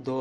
2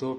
2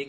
1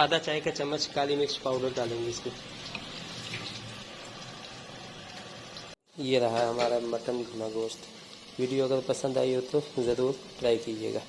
आधा चाय का चम्मच काली मिर्च पाउडर डालेंगे इसमें। ये रहा हमारा मटन भुना गोश्त। वीडियो अगर पसंद आई हो तो ज़रूर ट्राई कीजिएगा।